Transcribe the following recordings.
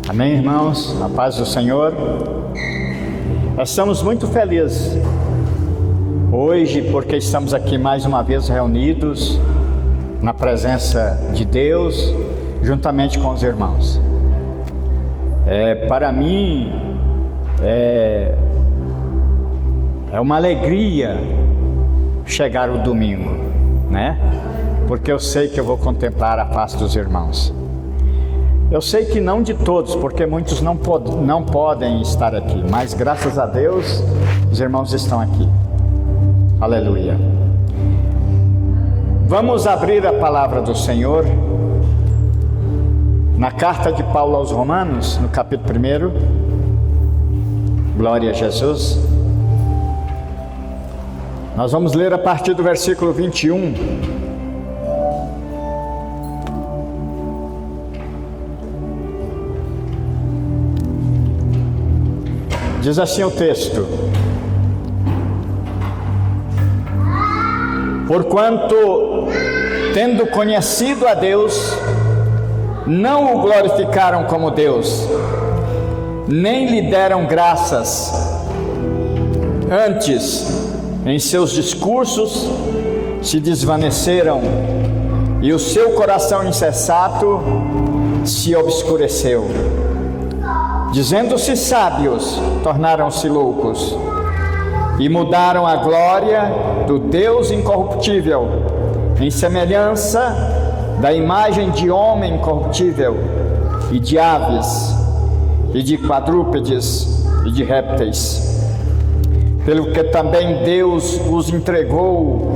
Amém, irmãos? A paz do Senhor. Nós estamos muito felizes hoje porque estamos aqui mais uma vez reunidos na presença de Deus, juntamente com os irmãos. Para mim é uma alegria chegar o domingo, né? Porque eu sei que eu vou contemplar a face dos irmãos. Eu sei que não de todos, porque muitos não podem estar aqui, mas graças a Deus os irmãos estão aqui. Aleluia. Vamos abrir a palavra do Senhor na carta de Paulo aos Romanos, no capítulo 1. Glória a Jesus. Nós vamos ler a partir do versículo 21. Diz assim o texto: porquanto, tendo conhecido a Deus, não o glorificaram como Deus, nem lhe deram graças. Antes, em seus discursos se desvaneceram, e o seu coração insensato se obscureceu. Dizendo-se sábios, tornaram-se loucos, e mudaram a glória do Deus incorruptível, em semelhança da imagem de homem corruptível, e de aves, e de quadrúpedes, e de répteis. Pelo que também Deus os entregou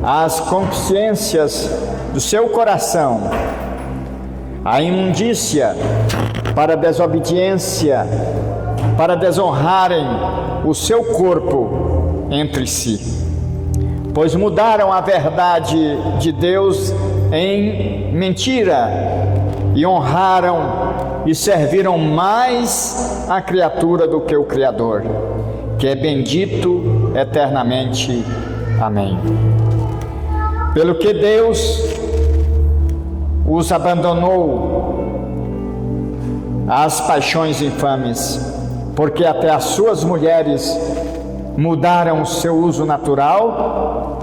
às consciências do seu coração, a imundícia, para a desobediência, para desonrarem o seu corpo entre si. Pois mudaram a verdade de Deus em mentira, e honraram e serviram mais a criatura do que o Criador, que é bendito eternamente. Amém. Pelo que Deus os abandonou às paixões infames, porque até as suas mulheres mudaram o seu uso natural,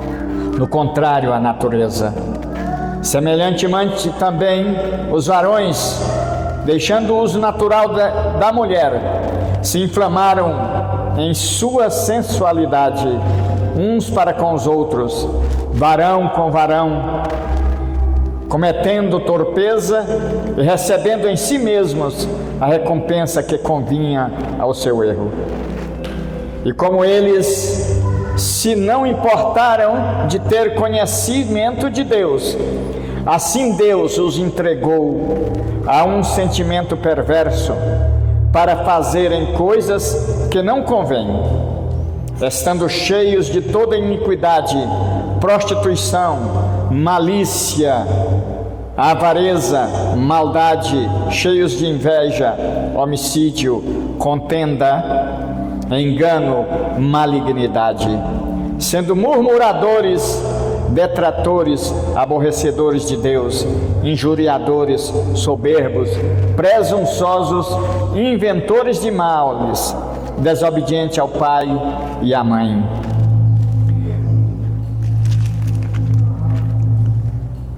no contrário à natureza. Semelhantemente também os varões, deixando o uso natural da mulher, se inflamaram em sua sensualidade, uns para com os outros, varão com varão, cometendo torpeza e recebendo em si mesmos a recompensa que convinha ao seu erro. E como eles se não importaram de ter conhecimento de Deus, assim Deus os entregou a um sentimento perverso para fazerem coisas que não convêm, estando cheios de toda iniquidade, prostituição, malícia, avareza, maldade, cheios de inveja, homicídio, contenda, engano, malignidade, sendo murmuradores, detratores, aborrecedores de Deus, injuriadores, soberbos, presunçosos, inventores de males, desobedientes ao pai e à mãe,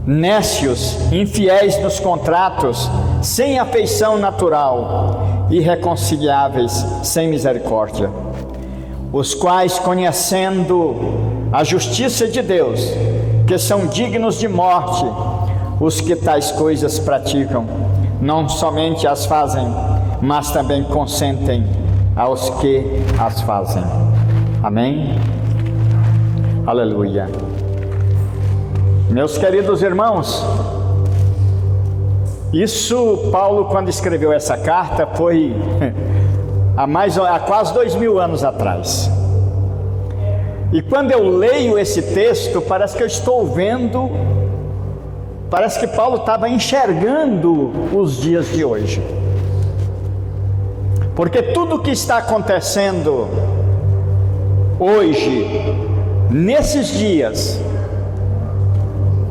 nécios, infiéis nos contratos, sem afeição natural, irreconciliáveis, sem misericórdia, os quais, conhecendo a justiça de Deus, que são dignos de morte, os que tais coisas praticam, não somente as fazem, mas também consentem aos que as fazem. Amém? Aleluia. Meus queridos irmãos, isso Paulo, quando escreveu essa carta, foi há quase 2000 anos atrás. E quando eu leio esse texto, parece que eu estou vendo, parece que Paulo estava enxergando os dias de hoje. Porque tudo que está acontecendo hoje, nesses dias,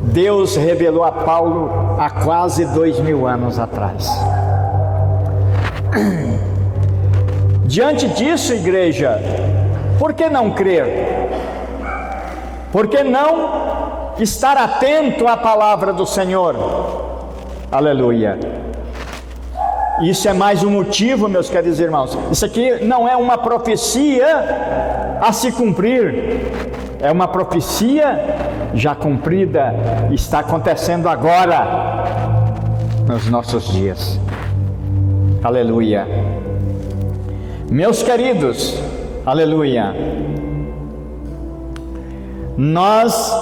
Deus revelou a Paulo há quase 2000 anos atrás. Diante disso, igreja, por que não crer? Por que não estar atento à palavra do Senhor? Aleluia. Isso é mais um motivo, meus queridos irmãos. Isso aqui não é uma profecia a se cumprir, é uma profecia já cumprida, está acontecendo agora, nos nossos dias. Aleluia. Meus queridos, aleluia. Nós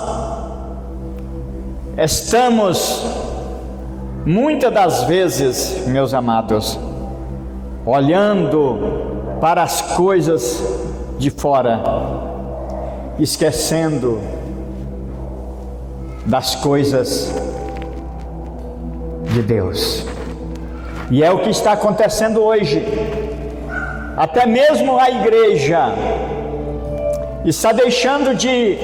estamos, muitas das vezes, meus amados, olhando para as coisas de fora, esquecendo das coisas de Deus. E é o que está acontecendo hoje. Até mesmo a igreja está deixando de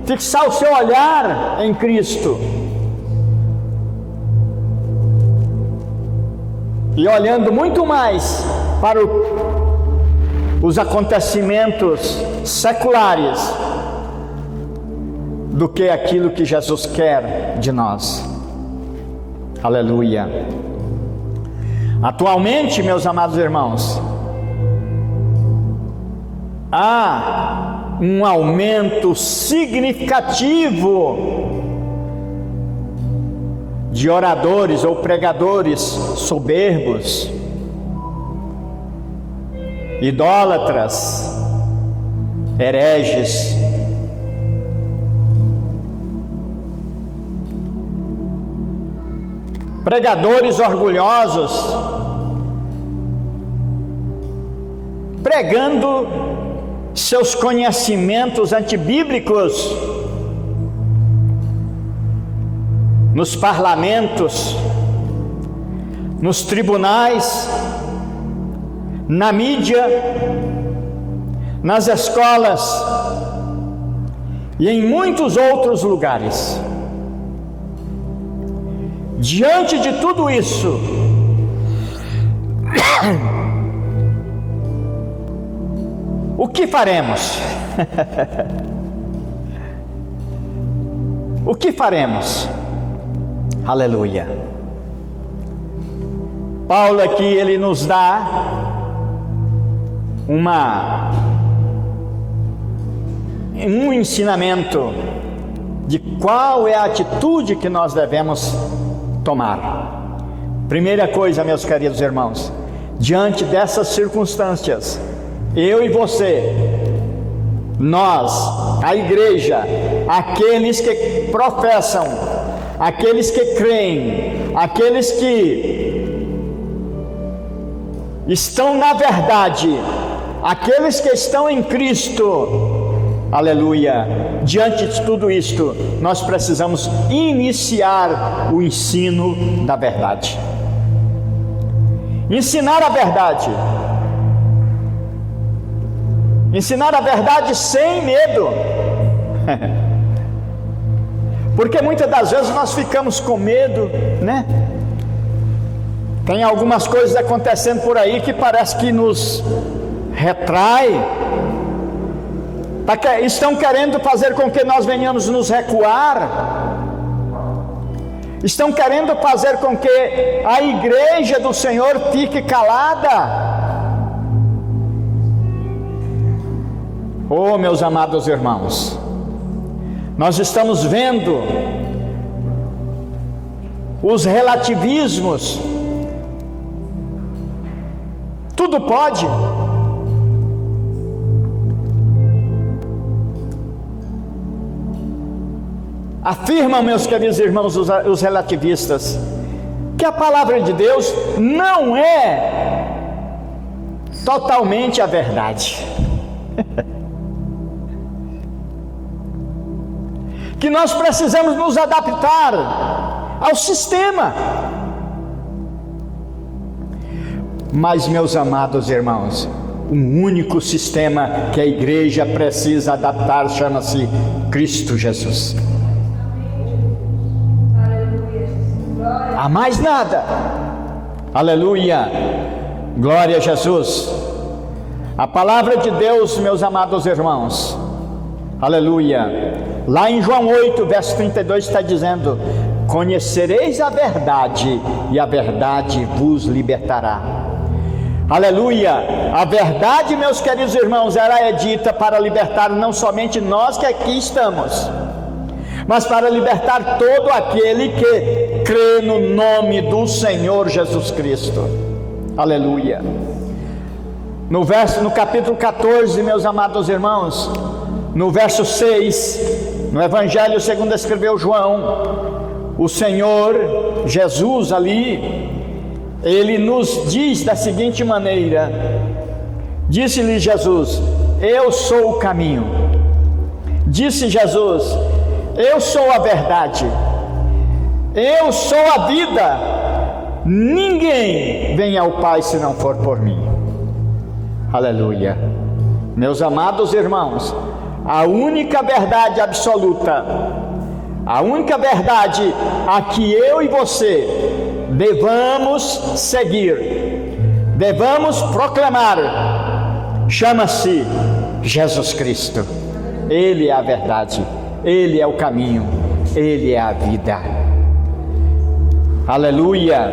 fixar o seu olhar em Cristo e olhando muito mais para os acontecimentos seculares do que aquilo que Jesus quer de nós. Aleluia. Atualmente, meus amados irmãos, há um aumento significativo de oradores ou pregadores soberbos, idólatras, hereges, pregadores orgulhosos, pregando seus conhecimentos antibíblicos nos parlamentos, nos tribunais, na mídia, nas escolas e em muitos outros lugares. Diante de tudo isso, o que faremos? O que faremos? Aleluia. Paulo aqui, ele nos dá um ensinamento de qual é a atitude que nós devemos tomar. Primeira coisa, meus queridos irmãos, diante dessas circunstâncias, eu e você, nós, a igreja, aqueles que professam, aqueles que creem, aqueles que estão na verdade, aqueles que estão em Cristo, aleluia, diante de tudo isto, nós precisamos iniciar o ensino da verdade. Ensinar a verdade. Ensinar a verdade sem medo. Porque muitas das vezes nós ficamos com medo, né? Tem algumas coisas acontecendo por aí que parece que nos retrai. Estão querendo fazer com que nós venhamos nos recuar. Estão querendo fazer com que a igreja do Senhor fique calada. Oh, meus amados irmãos, nós estamos vendo os relativismos. Tudo pode. Afirmam, meus queridos irmãos, os relativistas, que a palavra de Deus não é totalmente a verdade. Que nós precisamos nos adaptar ao sistema. Mas, meus amados irmãos, um único sistema que a igreja precisa adaptar chama-se Cristo Jesus. Há mais nada. Aleluia. Glória a Jesus. A palavra de Deus, meus amados irmãos, aleluia, lá em João 8, verso 32 está dizendo: conhecereis a verdade e a verdade vos libertará. Aleluia. A verdade, meus queridos irmãos, ela é dita para libertar não somente nós que aqui estamos, mas para libertar todo aquele que crê no nome do Senhor Jesus Cristo. Aleluia. No capítulo 14, meus amados irmãos, no verso 6, no Evangelho segundo escreveu João, o Senhor Jesus ali, ele nos diz da seguinte maneira: disse-lhe Jesus, eu sou o caminho. Disse Jesus, eu sou a verdade, eu sou a vida, ninguém vem ao Pai se não for por mim. Aleluia. Meus amados irmãos, a única verdade absoluta, a única verdade a que eu e você devamos seguir, devamos proclamar, chama-se Jesus Cristo. Ele é a verdade, Ele é o caminho, Ele é a vida. Aleluia.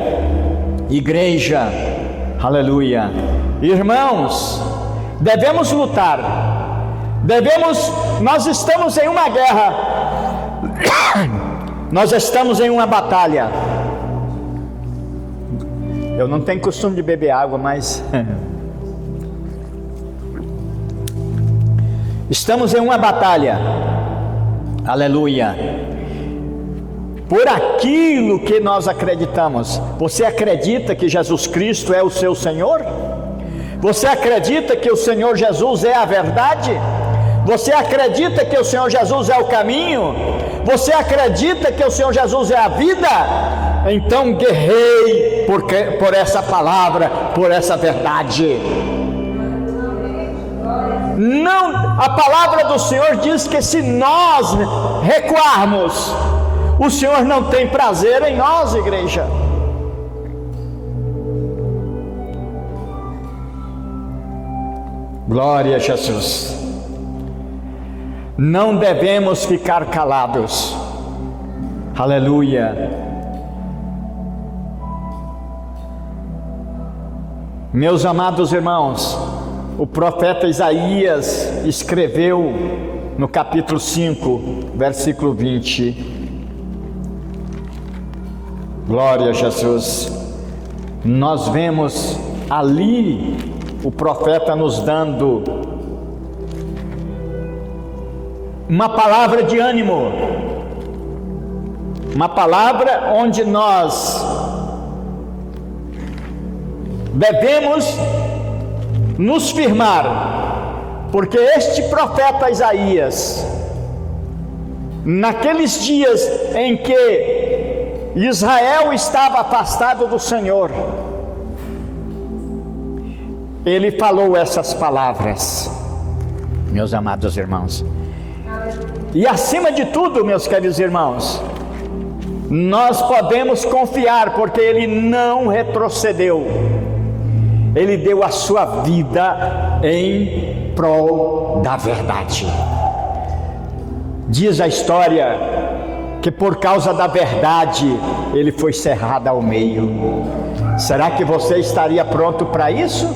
Igreja, aleluia. Irmãos, devemos lutar, nós estamos em uma guerra, nós estamos em uma batalha. Eu não tenho costume de beber água, mas estamos em uma batalha, aleluia, por aquilo que nós acreditamos. Você acredita que Jesus Cristo é o seu Senhor? Você acredita que o Senhor Jesus é a verdade? Você acredita que o Senhor Jesus é o caminho? Você acredita que o Senhor Jesus é a vida? Então guerrei por essa palavra, por essa verdade. Não, a palavra do Senhor diz que se nós recuarmos, o Senhor não tem prazer em nós, igreja. Glória a Jesus. Não devemos ficar calados. Aleluia. Meus amados irmãos, o profeta Isaías escreveu no capítulo 5, versículo 20. Glória a Jesus. Nós vemos ali o profeta nos dando uma palavra de ânimo, uma palavra onde nós devemos nos firmar, porque este profeta Isaías, naqueles dias em que Israel estava afastado do Senhor, ele falou essas palavras, meus amados irmãos. E acima de tudo, meus queridos irmãos, nós podemos confiar, porque ele não retrocedeu. Ele deu a sua vida em prol da verdade. Diz a história que por causa da verdade ele foi cerrado ao meio. Será que você estaria pronto para isso?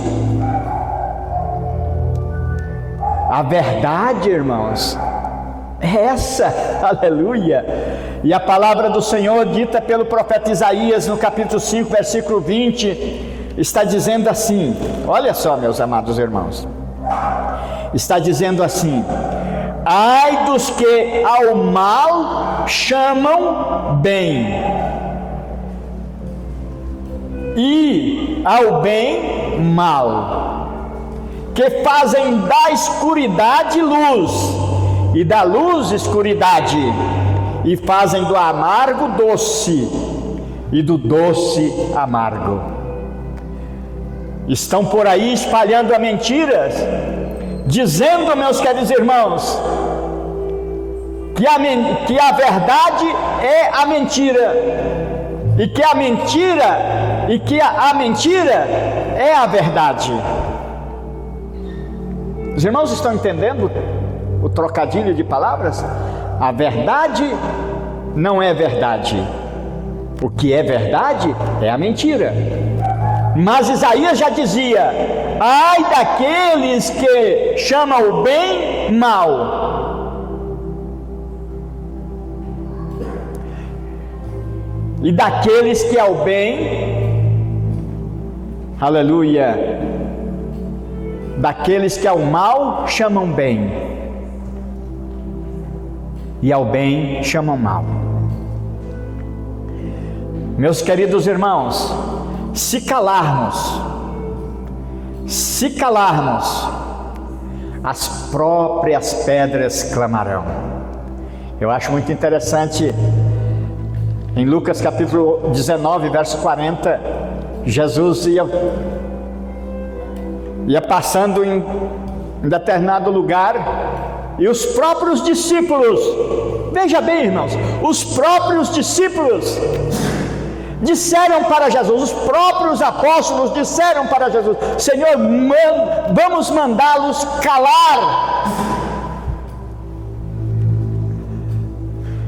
A verdade, irmãos, é essa, aleluia. E a palavra do Senhor, dita pelo profeta Isaías no capítulo 5, versículo 20, está dizendo assim, olha só, meus amados irmãos, está dizendo assim: ai dos que ao mal chamam bem, e ao bem mal, que fazem da escuridade luz, e da luz escuridade, e fazem do amargo doce, e do doce amargo. Estão por aí espalhando as mentiras, dizendo, meus queridos irmãos, que a verdade é a mentira, e que a mentira e que a mentira é a verdade. Os irmãos estão entendendo o trocadilho de palavras? A verdade não é verdade. O que é verdade é a mentira. Mas Isaías já dizia: ai daqueles que chamam o bem mal, e daqueles que ao bem, aleluia, daqueles que ao mal chamam bem, e ao bem chamam mal. Meus queridos irmãos, se calarmos, as próprias pedras clamarão. Eu acho muito interessante, em Lucas capítulo 19, verso 40, Jesus ia passando em determinado lugar, e os próprios discípulos, veja bem, irmãos, os próprios discípulos disseram para Jesus, os próprios apóstolos disseram para Jesus: Senhor, vamos mandá-los calar.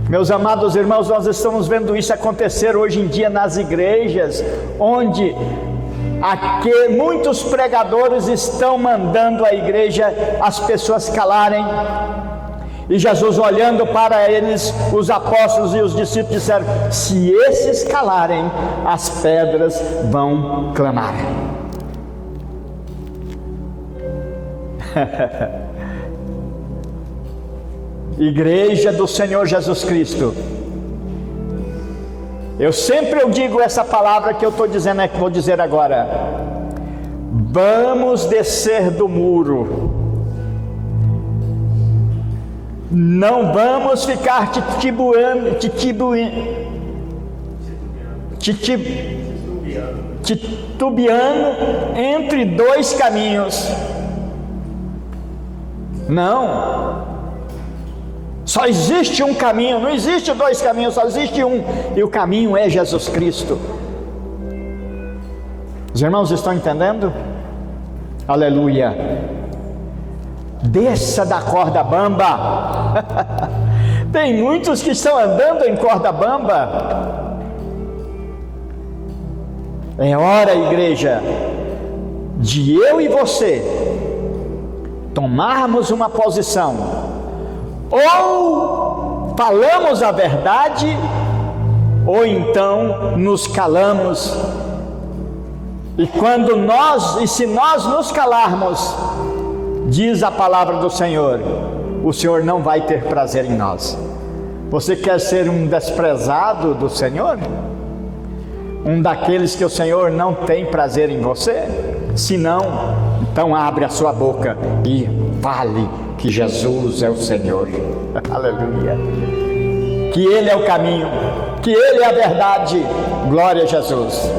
Meus amados irmãos, nós estamos vendo isso acontecer hoje em dia nas igrejas, onde muitos pregadores estão mandando a igreja, as pessoas calarem. E Jesus, olhando para eles, os apóstolos e os discípulos, disseram: se esses calarem, as pedras vão clamar. Igreja do Senhor Jesus Cristo, eu sempre digo essa palavra que eu estou dizendo, é que vou dizer agora: vamos descer do muro. Não vamos ficar titubeando entre dois caminhos. Não. Só existe um caminho, não existe dois caminhos, só existe um, e o caminho é Jesus Cristo. Os irmãos estão entendendo? Aleluia. Desça da corda bamba. Tem muitos que estão andando em corda bamba. É hora, igreja, de eu e você tomarmos uma posição: ou falamos a verdade, ou então nos calamos. E se nós nos calarmos, diz a palavra do Senhor, o Senhor não vai ter prazer em nós. Você quer ser um desprezado do Senhor? Um daqueles que o Senhor não tem prazer em você? Se não, então abre a sua boca e fale que Jesus é o Senhor. Aleluia. Que Ele é o caminho, que Ele é a verdade. Glória a Jesus.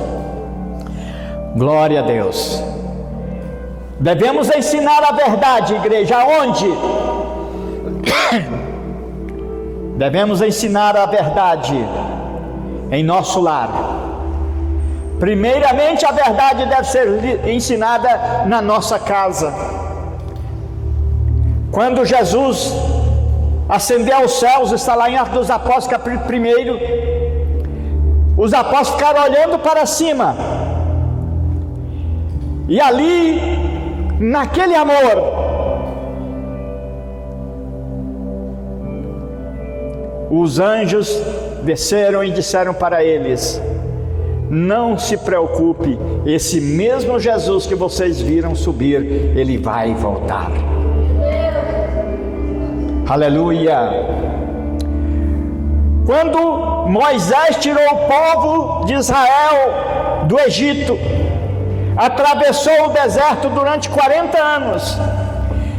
Glória a Deus. Devemos ensinar a verdade, igreja. Aonde? Devemos ensinar a verdade em nosso lar. Primeiramente, a verdade deve ser ensinada na nossa casa. Quando Jesus ascendeu aos céus, está lá em Atos dos Apóstolos, capítulo 1, os apóstolos ficaram olhando para cima, e ali, naquele amor, os anjos desceram e disseram para eles: não se preocupe, esse mesmo Jesus que vocês viram subir, Ele vai voltar. Aleluia. Quando Moisés tirou o povo de Israel do Egito, atravessou o deserto durante 40 anos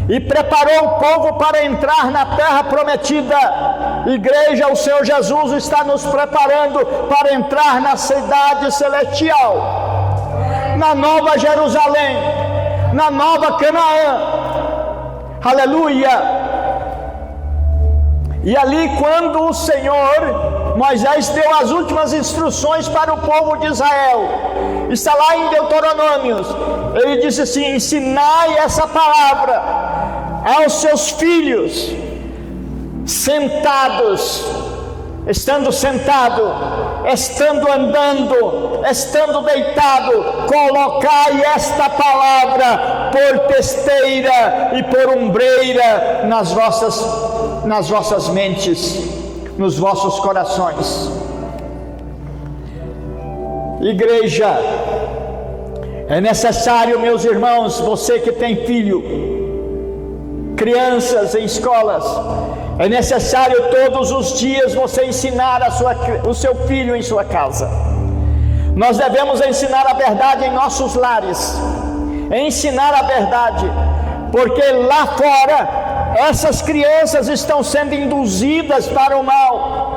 e preparou o povo para entrar na terra prometida. Igreja, o Senhor Jesus está nos preparando para entrar na cidade celestial, na nova Jerusalém, na nova Canaã. Aleluia. E ali, quando o Senhor, Moisés deu as últimas instruções para o povo de Israel, Está lá em Deuteronômios. Ele disse assim: ensinai essa palavra aos seus filhos, sentados, estando sentado, estando andando, estando deitado, colocai esta palavra por testeira e por ombreira nas vossas mentes, nos vossos corações. Igreja, é necessário, meus irmãos, você que tem filho, crianças em escolas, é necessário todos os dias você ensinar o seu filho em sua casa. Nós devemos ensinar a verdade em nossos lares, ensinar a verdade, porque lá fora essas crianças estão sendo induzidas para o mal,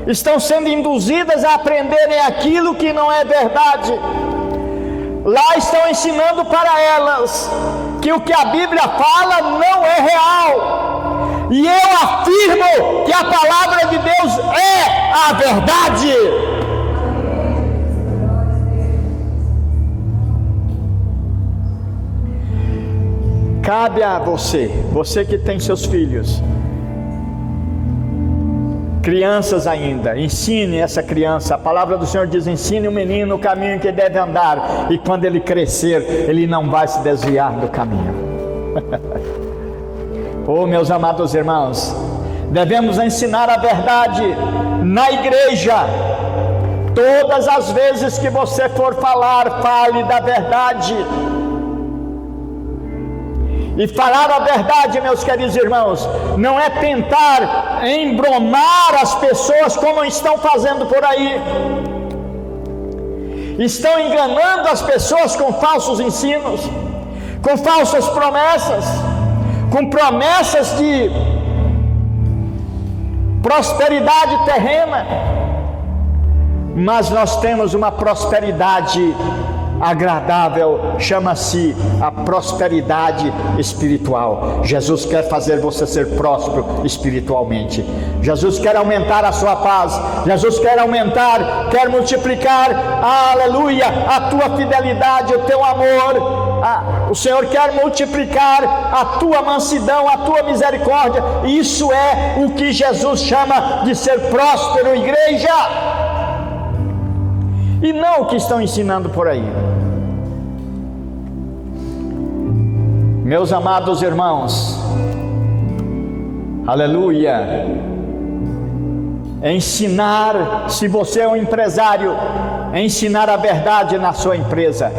estão sendo induzidas a aprenderem aquilo que não é verdade. Lá estão ensinando para elas que o que a Bíblia fala não é real. E eu afirmo que a palavra de Deus é a verdade. Cabe a você que tem seus filhos, crianças ainda, ensine essa criança. A palavra do Senhor diz: ensine o menino o caminho que deve andar, e quando ele crescer, ele não vai se desviar do caminho. Oh, meus amados irmãos, devemos ensinar a verdade na igreja. Todas as vezes que você for falar, fale da verdade. E falar a verdade, meus queridos irmãos, não é tentar embromar as pessoas como estão fazendo por aí. Estão enganando as pessoas com falsos ensinos, com falsas promessas, com promessas de prosperidade terrena. Mas nós temos uma prosperidade agradável, chama-se a prosperidade espiritual. Jesus quer fazer você ser próspero espiritualmente. Jesus quer aumentar a sua paz. Jesus quer aumentar, quer multiplicar, aleluia, a tua fidelidade, o teu amor. O Senhor quer multiplicar a tua mansidão, a tua misericórdia. Isso é o que Jesus chama de ser próspero, igreja. E não o que estão ensinando por aí. Meus amados irmãos, aleluia, ensinar, se você é um empresário, ensinar a verdade na sua empresa.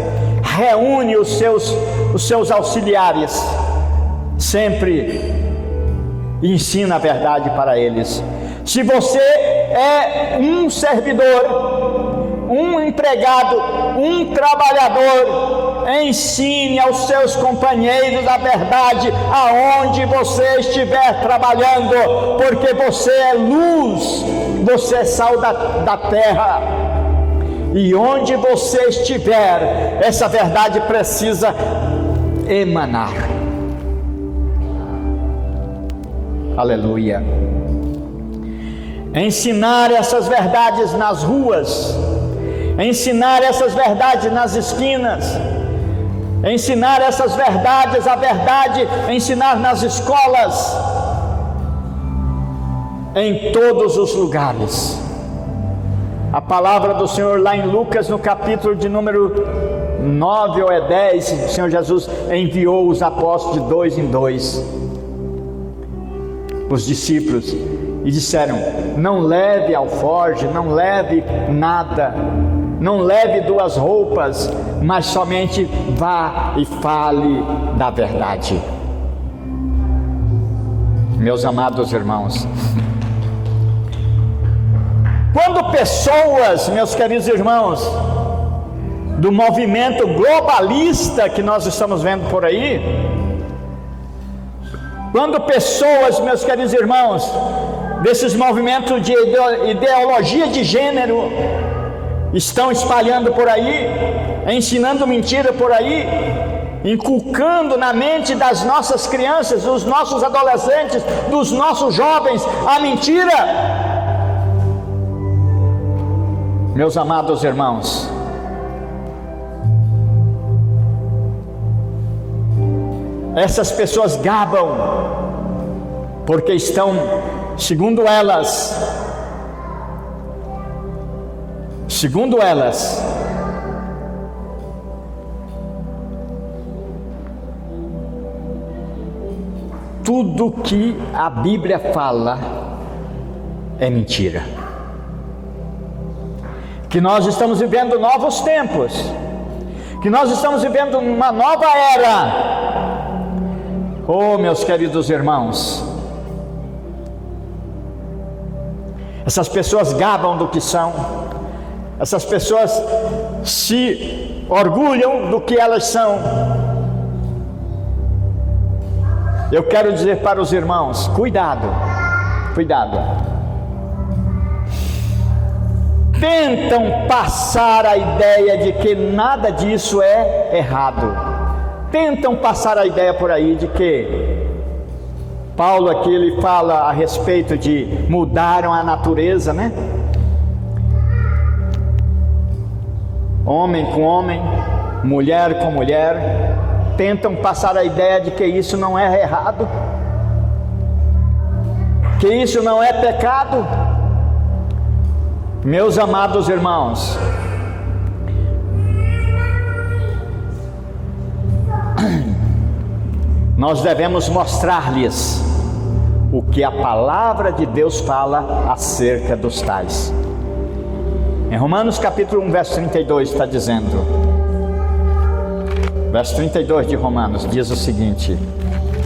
Reúne os seus auxiliares, sempre ensina a verdade para eles. Se você é um servidor, um empregado, um trabalhador, ensine aos seus companheiros a verdade aonde você estiver trabalhando, porque você é luz, você é sal da terra, e onde você estiver, essa verdade precisa emanar. Aleluia. Ensinar essas verdades nas ruas, ensinar essas verdades nas esquinas, ensinar essas verdades, a verdade, ensinar nas escolas, em todos os lugares. A palavra do Senhor lá em Lucas, no capítulo de número 9 ou 10, o Senhor Jesus enviou os apóstolos de 2 em 2, os discípulos, e disseram: não leve alforje, não leve nada, não leve 2 roupas, mas somente vá e fale da verdade. Meus amados irmãos, quando pessoas, meus queridos irmãos, do movimento globalista que nós estamos vendo por aí, quando pessoas, meus queridos irmãos, desses movimentos de ideologia de gênero estão espalhando por aí, ensinando mentira por aí, inculcando na mente das nossas crianças, dos nossos adolescentes, dos nossos jovens, a mentira. Meus amados irmãos, Essas pessoas gabam, porque estão, segundo elas, tudo que a Bíblia fala é mentira. Que nós estamos vivendo novos tempos, que nós estamos vivendo uma nova era. Oh, meus queridos irmãos, essas pessoas gabam do que são, essas pessoas se orgulham do que elas são. Eu quero dizer para os irmãos, cuidado, cuidado. Tentam passar a ideia de que nada disso é errado. Tentam passar a ideia por aí de que Paulo aqui ele fala a respeito de mudaram a natureza, né? Homem com homem, mulher com mulher. Tentam passar a ideia de que isso não é errado, que isso não é pecado. Meus amados irmãos, nós devemos mostrar-lhes o que a palavra de Deus fala acerca dos tais. Em Romanos capítulo 1, verso 32 está dizendo, verso 32 de Romanos diz o seguinte,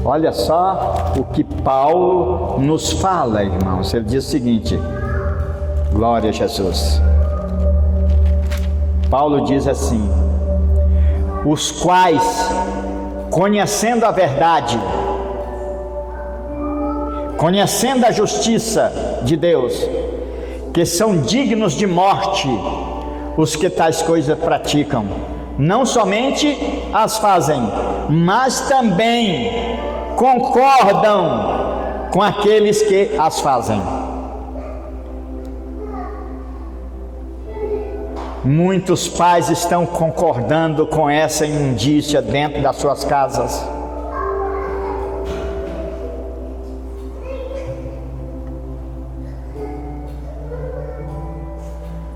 olha só o que Paulo nos fala, irmãos. Ele diz o seguinte, glória a Jesus. Paulo diz assim, os quais, conhecendo a verdade, conhecendo a justiça de Deus, que são dignos de morte os que tais coisas praticam, não somente as fazem, mas também concordam com aqueles que as fazem. Muitos pais estão concordando com essa imundícia dentro das suas casas.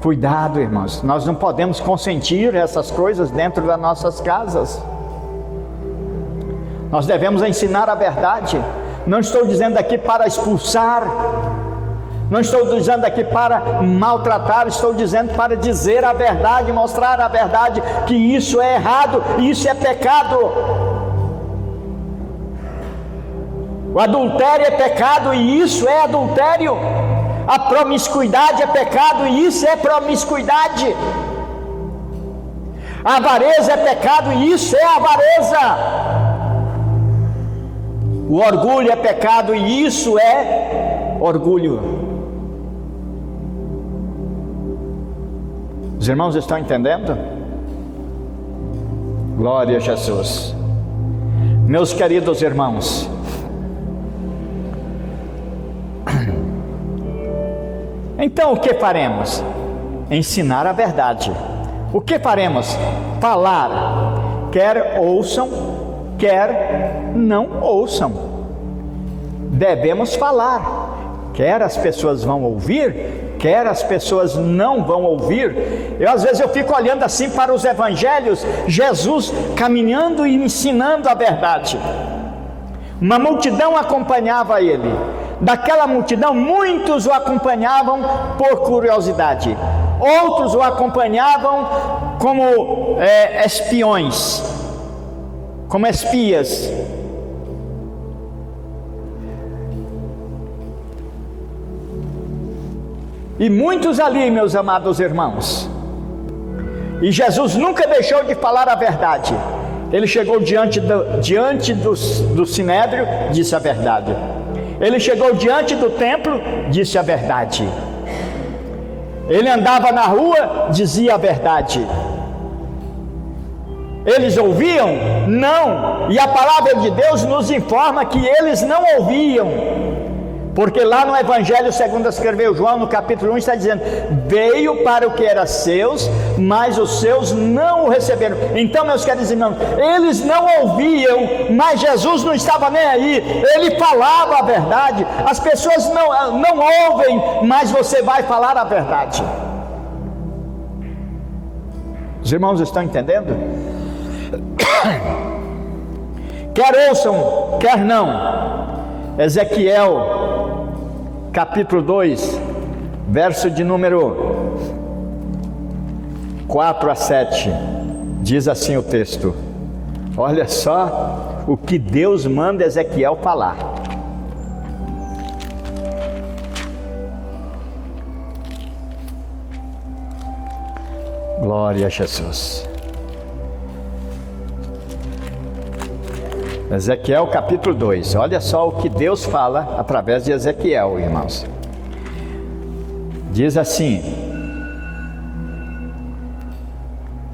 Cuidado, irmãos, nós não podemos consentir essas coisas dentro das nossas casas. Nós devemos ensinar a verdade. Não estou dizendo aqui para expulsar, não estou dizendo aqui para maltratar, estou dizendo para dizer a verdade, mostrar a verdade, que isso é errado, isso é pecado. O adultério é pecado e isso é adultério. A promiscuidade é pecado e isso é promiscuidade. A avareza é pecado e isso é avareza. O orgulho é pecado e isso é orgulho. Os irmãos estão entendendo? Glória a Jesus. Meus queridos irmãos, então o que faremos? Ensinar a verdade. O que faremos? Falar. Quer ouçam, quer não ouçam. Devemos falar. Quer as pessoas vão ouvir, quer as pessoas não vão ouvir. Às vezes eu fico olhando assim para os evangelhos, Jesus caminhando e ensinando a verdade. Uma multidão acompanhava ele. Daquela multidão, muitos o acompanhavam por curiosidade, outros o acompanhavam como espiões, como espias. E muitos ali, meus amados irmãos, e Jesus nunca deixou de falar a verdade. Ele chegou diante do sinédrio, disse a verdade. Ele chegou diante do templo, disse a verdade. Ele andava na rua, dizia a verdade. Eles ouviam? Não. E a palavra de Deus nos informa que eles não ouviam. Porque lá no Evangelho segundo escreveu João, no capítulo 1, está dizendo: veio para o que era seus, mas os seus não o receberam. Então, meus queridos irmãos, eles não ouviam, mas Jesus não estava nem aí. Ele falava a verdade. As pessoas não ouvem, mas você vai falar a verdade. Os irmãos estão entendendo? Quer ouçam, quer não. Ezequiel, capítulo 2, verso de número 4 a 7, diz assim o texto. Olha só o que Deus manda Ezequiel falar. Glória a Jesus. Ezequiel capítulo 2, olha só o que Deus fala através de Ezequiel, irmãos. Diz assim,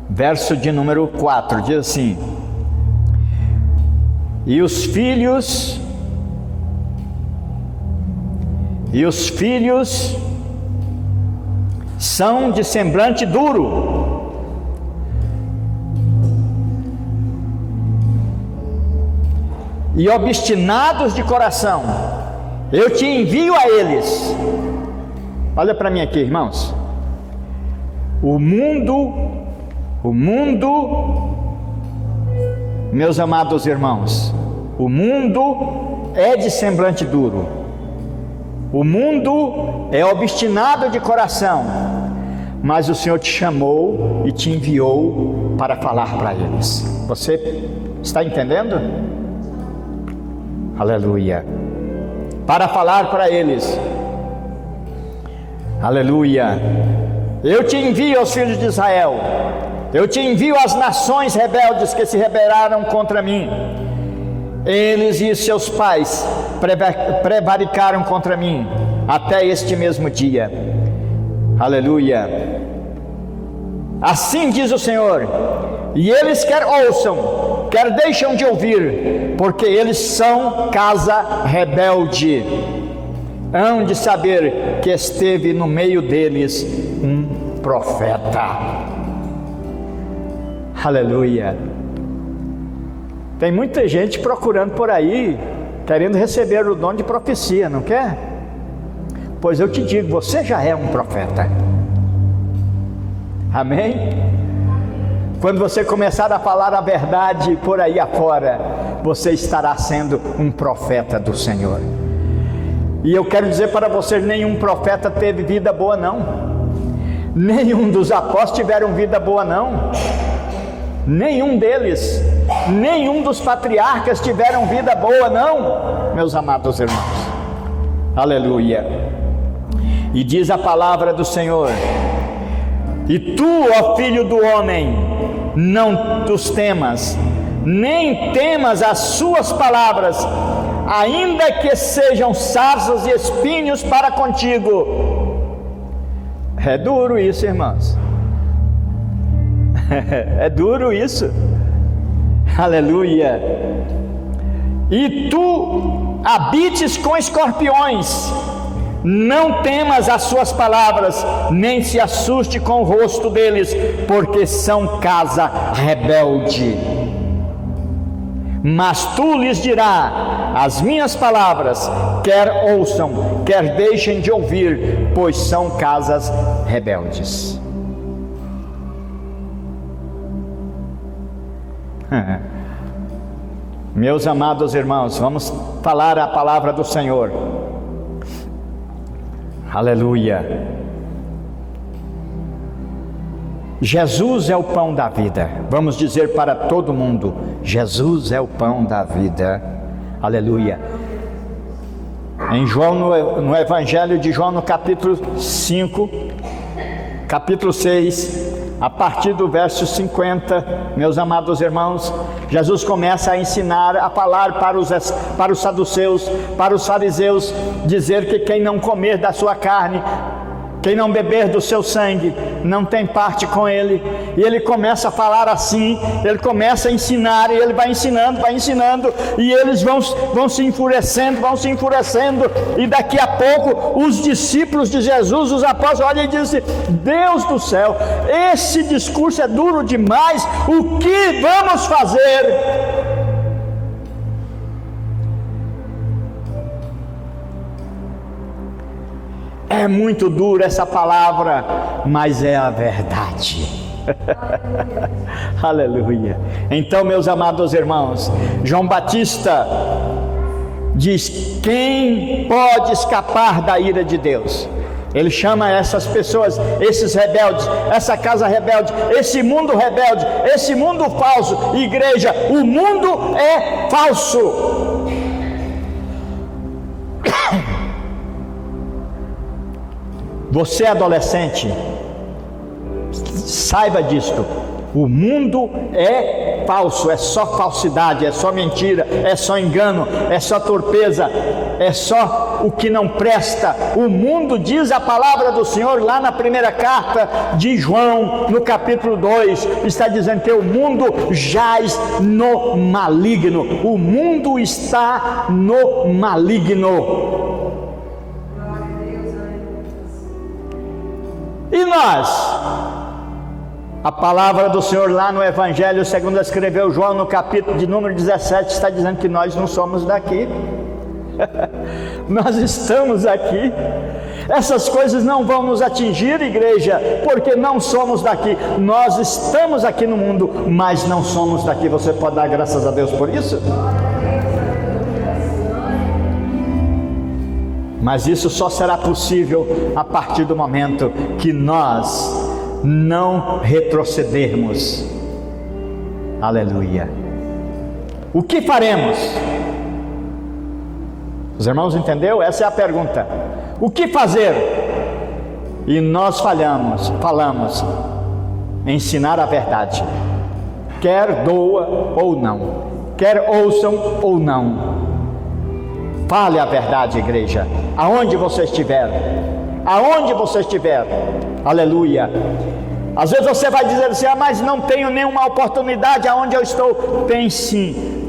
verso de número 4, diz assim: e os filhos são de semblante duro, e obstinados de coração, eu te envio a eles. Olha para mim aqui, irmãos. O mundo, meus amados irmãos, o mundo é de semblante duro, o mundo é obstinado de coração, mas o Senhor te chamou e te enviou para falar para eles. Você está entendendo? Aleluia. Para falar para eles. Aleluia. Eu te envio aos filhos de Israel. Eu te envio às nações rebeldes que se rebelaram contra mim. Eles e seus pais prevaricaram contra mim até este mesmo dia. Aleluia. Assim diz o Senhor. E eles quer ouçam, quer deixam de ouvir, porque eles são casa rebelde. Hão de saber que esteve no meio deles um profeta. Aleluia. Tem muita gente procurando por aí, querendo receber o dom de profecia, não quer? Pois eu te digo, você já é um profeta. Amém? Quando você começar a falar a verdade por aí afora, você estará sendo um profeta do Senhor. E eu quero dizer para vocês, nenhum profeta teve vida boa não. Nenhum dos apóstolos tiveram vida boa não. Nenhum deles. Nenhum dos patriarcas tiveram vida boa não, meus amados irmãos. Aleluia. E diz a palavra do Senhor: e tu, ó filho do homem, não os temas, nem temas as suas palavras, ainda que sejam sarças e espinhos para contigo. É duro isso, irmãos. É duro isso. Aleluia. E tu habites com escorpiões, não temas as suas palavras, nem se assuste com o rosto deles, porque são casa rebelde. Mas tu lhes dirás as minhas palavras, quer ouçam, quer deixem de ouvir, pois são casas rebeldes. Meus amados irmãos, vamos falar a palavra do Senhor. Aleluia. Jesus é o pão da vida. Vamos dizer para todo mundo: Jesus é o pão da vida. Aleluia. Em João, no Evangelho de João, no capítulo 5, capítulo 6, a partir do verso 50, meus amados irmãos, Jesus começa a ensinar, a falar para os saduceus, para os fariseus, dizer que quem não comer da sua carne, Quem não beber do seu sangue não tem parte com ele. E ele começa a falar assim, ele começa a ensinar, e ele vai ensinando, e eles vão se enfurecendo, e daqui a pouco os discípulos de Jesus, os apóstolos, olham e dizem: Deus do céu, esse discurso é duro demais, o que vamos fazer? É muito dura essa palavra, mas é a verdade. Aleluia. Então, meus amados irmãos, João Batista diz: quem pode escapar da ira de Deus? Ele chama essas pessoas, esses rebeldes, essa casa rebelde, esse mundo rebelde, esse mundo falso. Igreja, o mundo é falso. Você é adolescente, saiba disto: o mundo é falso, é só falsidade, é só mentira, é só engano, é só torpeza, é só o que não presta. O mundo, diz a palavra do Senhor lá na primeira carta de João, no capítulo 2, está dizendo que o mundo jaz no maligno. O mundo está no maligno. E nós? A palavra do Senhor lá no Evangelho segundo escreveu João, no capítulo de número 17, está dizendo que nós não somos daqui. Nós estamos aqui. Essas coisas não vão nos atingir, igreja, porque não somos daqui. Nós estamos aqui no mundo, mas não somos daqui. Você pode dar graças a Deus por isso? Mas isso só será possível a partir do momento que nós não retrocedermos. Aleluia. O que faremos? Os irmãos entenderam? Essa é a pergunta. O que fazer? E nós falamos, ensinar a verdade. Quer doa ou não, quer ouçam ou não. Fale a verdade, igreja, aonde você estiver, aleluia. Às vezes você vai dizer assim: mas não tenho nenhuma oportunidade aonde eu estou. Tem sim.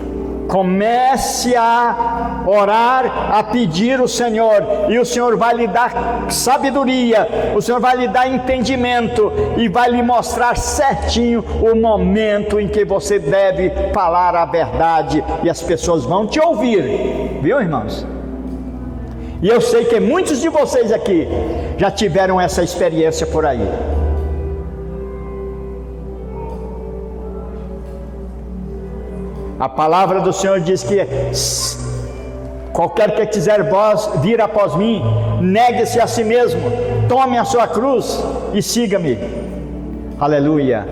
Comece a orar, a pedir o Senhor, e o Senhor vai lhe dar sabedoria, o Senhor vai lhe dar entendimento, e vai lhe mostrar certinho o momento em que você deve falar a verdade, e as pessoas vão te ouvir, viu, irmãos? E eu sei que muitos de vocês aqui já tiveram essa experiência por aí. A palavra do Senhor diz que qualquer que quiser vir após mim, negue-se a si mesmo, tome a sua cruz e siga-me. Aleluia.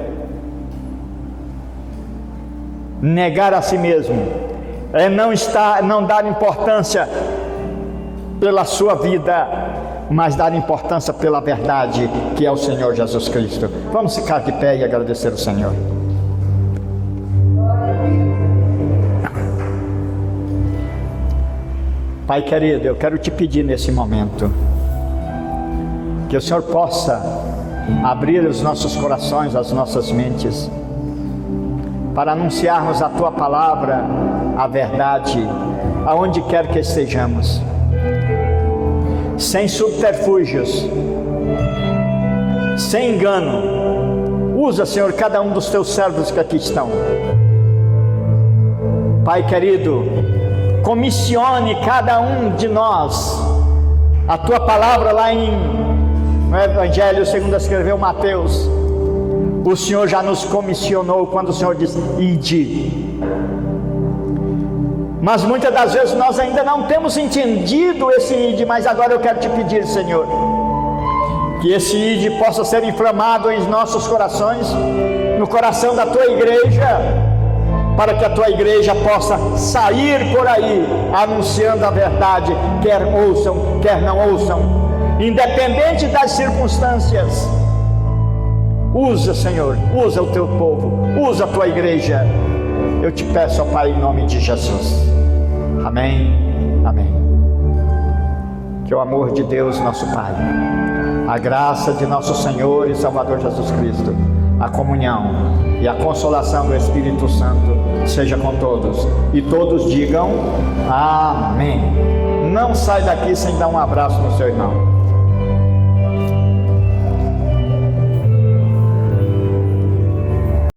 Negar a si mesmo é não dar importância pela sua vida, mas dar importância pela verdade, que é o Senhor Jesus Cristo. Vamos ficar de pé e agradecer ao Senhor. Pai querido, eu quero te pedir nesse momento que o Senhor possa abrir os nossos corações, as nossas mentes, para anunciarmos a Tua palavra, a verdade, aonde quer que estejamos, sem subterfúgios, sem engano. Usa, Senhor, cada um dos Teus servos que aqui estão. Pai querido, comissione cada um de nós. A Tua palavra lá no Evangelho segundo escreveu Mateus, o Senhor já nos comissionou quando o Senhor diz: ide. Mas muitas das vezes nós ainda não temos entendido esse ide. Mas agora eu quero te pedir, Senhor, que esse ide possa ser inflamado em nossos corações, no coração da Tua igreja, para que a Tua igreja possa sair por aí anunciando a verdade, quer ouçam, quer não ouçam, independente das circunstâncias. Usa, Senhor, usa o Teu povo, usa a Tua igreja. Eu te peço, ó Pai, em nome de Jesus. Amém, amém. Que o amor de Deus, nosso Pai, A graça de nosso Senhor e Salvador Jesus Cristo, a comunhão e a consolação do Espírito Santo seja com todos. E todos digam amém. Não sai daqui sem dar um abraço no seu irmão.